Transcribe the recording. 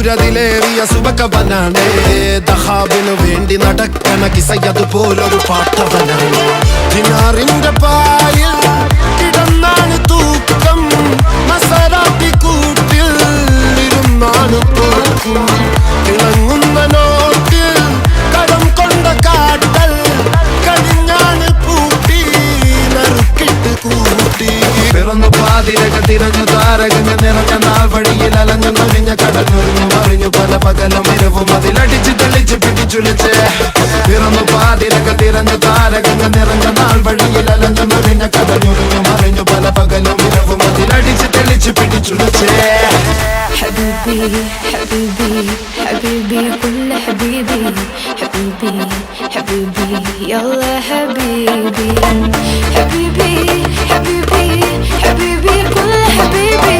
ിലേറിയ സുബക്കവനാണ് ദഹാബിനു വേണ്ടി നടക്കണ കിസയതുപോലൊരു പാട്ടവനാണ്. ദിനാറിന്റെ പായിൽ കിടന്നാണ് തൂക്കം, മസറാത്തി കൂട്ടിൽ ഇരുന്നാണ് പോക്കും. തിളങ്ങുന്ന നോട്ടിൽ കടം കൊണ്ട കാട്ടൽ കടിഞ്ഞാണ് പൂട്ടി നറുക്കിട്ട് കൂട്ടി. പിറന്നു പാതിരക തിരഞ്ഞു താരകങ്ങൾ നിറഞ്ഞ നാൾ വഴിയിൽ അലഞ്ഞു നൊഴിഞ്ഞ കടഞ്ഞൊരിഞ്ഞു മറിഞ്ഞു പല പകലും ഇരവും അതിലടിച്ച് തെളിച്ച് പിടിച്ചുലിച്ച്. പിറന്നു പാതിരക തിരഞ്ഞു താരകങ്ങൾ നിറഞ്ഞ നാൾ വഴിയിൽ അലഞ്ഞു നൊഴിഞ്ഞ കടഞ്ഞൊരിഞ്ഞു മറിഞ്ഞു പല പകലും ഇരവും അതിലടിച്ച് തെളിച്ച് പിടിച്ചുലിച്ച്. حبيبي حبيبي حبيبي كل حبيبي حبيبي حبيبي يلا حبيبي حبيبي حبيبي حبيبي كل حبيبي